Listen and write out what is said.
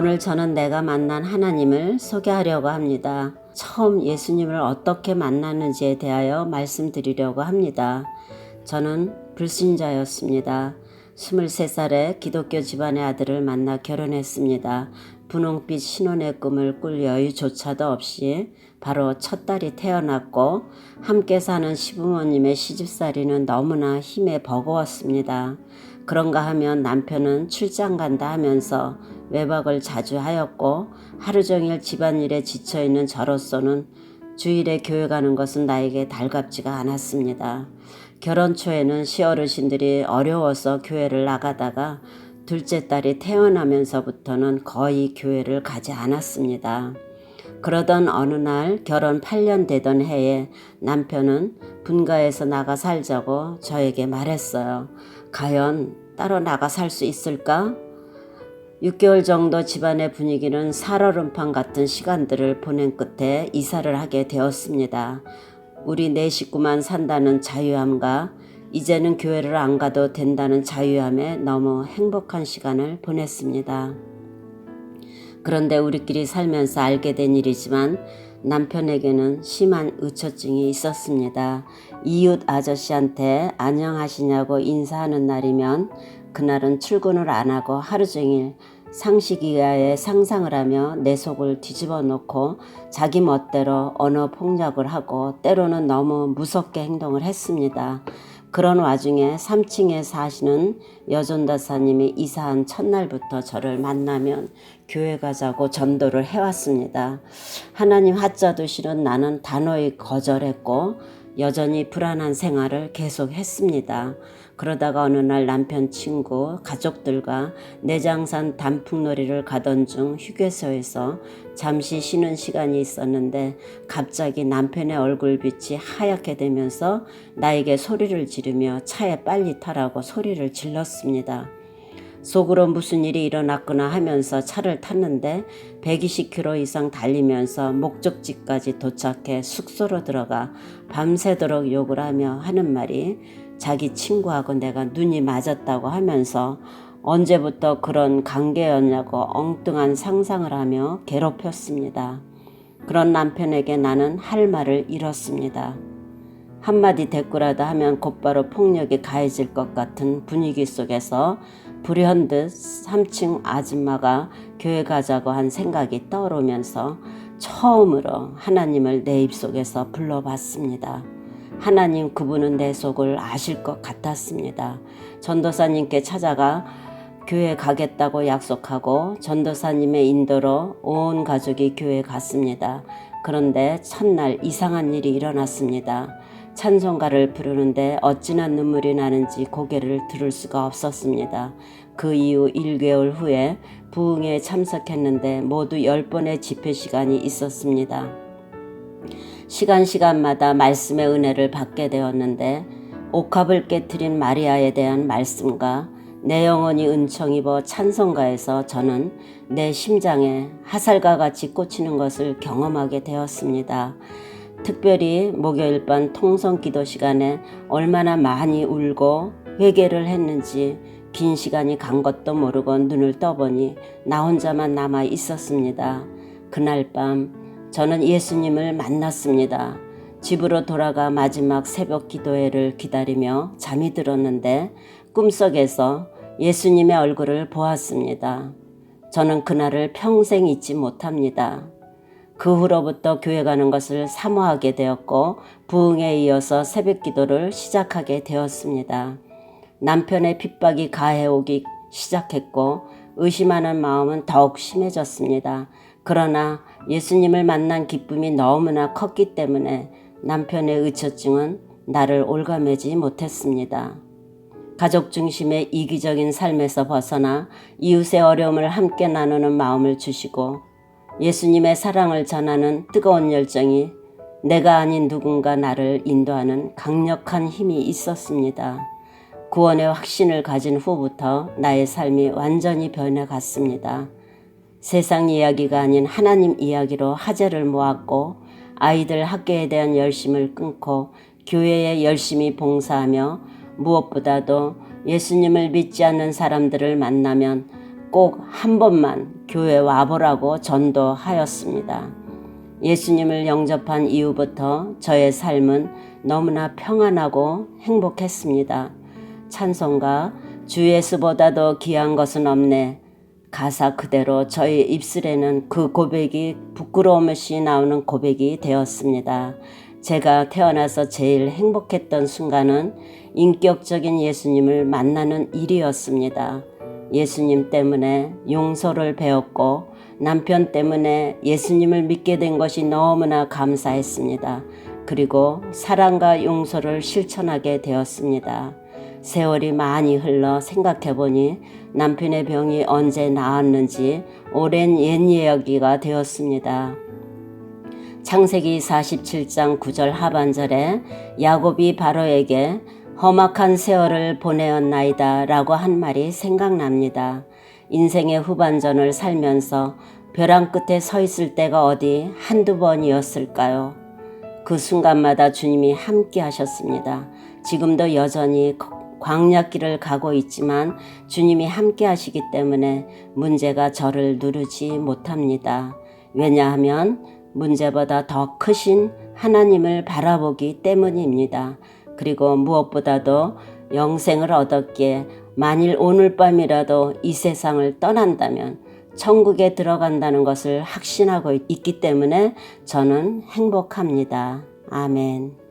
오늘 저는 내가 만난 하나님을 소개하려고 합니다. 처음 예수님을 어떻게 만났는지에 대하여 말씀드리려고 합니다. 저는 불신자였습니다. 23살에 기독교 집안의 아들을 만나 결혼했습니다. 분홍빛 신혼의 꿈을 꿀 여유조차도 없이 바로 첫 딸이 태어났고 함께 사는 시부모님의 시집살이는 너무나 힘에 버거웠습니다. 그런가 하면 남편은 출장 간다 하면서 외박을 자주 하였고 하루 종일 집안일에 지쳐있는 저로서는 주일에 교회 가는 것은 나에게 달갑지가 않았습니다. 결혼 초에는 시어르신들이 어려워서 교회를 나가다가 둘째 딸이 태어나면서부터는 거의 교회를 가지 않았습니다. 그러던 어느 날 결혼 8년 되던 해에 남편은 분가에서 나가 살자고 저에게 말했어요. 과연 따로 나가 살 수 있을까? 6개월 정도 집안의 분위기는 살얼음판 같은 시간들을 보낸 끝에 이사를 하게 되었습니다. 우리 네 식구만 산다는 자유함과 이제는 교회를 안 가도 된다는 자유함에 너무 행복한 시간을 보냈습니다. 그런데 우리끼리 살면서 알게 된 일이지만 남편에게는 심한 의처증이 있었습니다. 이웃 아저씨한테 안녕하시냐고 인사하는 날이면 그날은 출근을 안 하고 하루 종일 상식 이하의 상상을 하며 내 속을 뒤집어 놓고 자기 멋대로 언어 폭력을 하고 때로는 너무 무섭게 행동을 했습니다. 그런 와중에 3층에 사시는 여전도사님이 이사한 첫날부터 저를 만나면 교회 가자고 전도를 해왔습니다. 하나님 하자도 싫은 나는 단호히 거절했고 여전히 불안한 생활을 계속했습니다. 그러다가 어느 날 남편 친구 가족들과 내장산 단풍놀이를 가던 중 휴게소에서 잠시 쉬는 시간이 있었는데 갑자기 남편의 얼굴빛이 하얗게 되면서 나에게 소리를 지르며 차에 빨리 타라고 소리를 질렀습니다. 속으로 무슨 일이 일어났구나 하면서 차를 탔는데 120km 이상 달리면서 목적지까지 도착해 숙소로 들어가 밤새도록 욕을 하며 하는 말이 자기 친구하고 내가 눈이 맞았다고 하면서 언제부터 그런 관계였냐고 엉뚱한 상상을 하며 괴롭혔습니다. 그런 남편에게 나는 할 말을 잃었습니다. 한마디 대꾸라도 하면 곧바로 폭력이 가해질 것 같은 분위기 속에서 불현듯 3층 아줌마가 교회 가자고 한 생각이 떠오르면서 처음으로 하나님을 내 입속에서 불러봤습니다. 하나님 그분은 내 속을 아실 것 같았습니다. 전도사님께 찾아가 교회 가겠다고 약속하고 전도사님의 인도로 온 가족이 교회 갔습니다. 그런데 첫날 이상한 일이 일어났습니다. 찬송가를 부르는데 어찌나 눈물이 나는지 고개를 들을 수가 없었습니다. 그 이후 1개월 후에 부흥회에 참석했는데 모두 10번의 집회 시간이 있었습니다. 시간마다 말씀의 은혜를 받게 되었는데 옥합을 깨트린 마리아에 대한 말씀과 내 영혼이 은총 입어 찬송가에서 저는 내 심장에 화살과 같이 꽂히는 것을 경험하게 되었습니다. 특별히 목요일 밤 통성 기도 시간에 얼마나 많이 울고 회개를 했는지 긴 시간이 간 것도 모르고 눈을 떠보니 나 혼자만 남아 있었습니다. 그날 밤 저는 예수님을 만났습니다. 집으로 돌아가 마지막 새벽 기도회를 기다리며 잠이 들었는데 꿈속에서 예수님의 얼굴을 보았습니다. 저는 그날을 평생 잊지 못합니다. 그 후로부터 교회 가는 것을 사모하게 되었고 부흥에 이어서 새벽 기도를 시작하게 되었습니다. 남편의 핍박이 가해오기 시작했고 의심하는 마음은 더욱 심해졌습니다. 그러나 예수님을 만난 기쁨이 너무나 컸기 때문에 남편의 의처증은 나를 올가매지 못했습니다. 가족 중심의 이기적인 삶에서 벗어나 이웃의 어려움을 함께 나누는 마음을 주시고 예수님의 사랑을 전하는 뜨거운 열정이 내가 아닌 누군가 나를 인도하는 강력한 힘이 있었습니다. 구원의 확신을 가진 후부터 나의 삶이 완전히 변해갔습니다. 세상 이야기가 아닌 하나님 이야기로 화제를 모았고 아이들 학교에 대한 열심을 끊고 교회에 열심히 봉사하며 무엇보다도 예수님을 믿지 않는 사람들을 만나면 꼭 한 번만 교회 와보라고 전도하였습니다. 예수님을 영접한 이후부터 저의 삶은 너무나 평안하고 행복했습니다. 찬송가 주 예수보다도 귀한 것은 없네. 가사 그대로 저희 입술에는 그 고백이 부끄러움 없이 나오는 고백이 되었습니다. 제가 태어나서 제일 행복했던 순간은 인격적인 예수님을 만나는 일이었습니다. 예수님 때문에 용서를 배웠고 남편 때문에 예수님을 믿게 된 것이 너무나 감사했습니다. 그리고 사랑과 용서를 실천하게 되었습니다. 세월이 많이 흘러 생각해보니 남편의 병이 언제 나았는지 오랜 옛 이야기가 되었습니다. 창세기 47장 9절 하반절에 야곱이 바로에게 험악한 세월을 보내었나이다 라고 한 말이 생각납니다. 인생의 후반전을 살면서 벼랑 끝에 서 있을 때가 어디 한두 번이었을까요? 그 순간마다 주님이 함께 하셨습니다. 지금도 여전히 광야길을 가고 있지만 주님이 함께 하시기 때문에 문제가 저를 누르지 못합니다. 왜냐하면 문제보다 더 크신 하나님을 바라보기 때문입니다. 그리고 무엇보다도 영생을 얻었기에 만일 오늘 밤이라도 이 세상을 떠난다면 천국에 들어간다는 것을 확신하고 있기 때문에 저는 행복합니다. 아멘.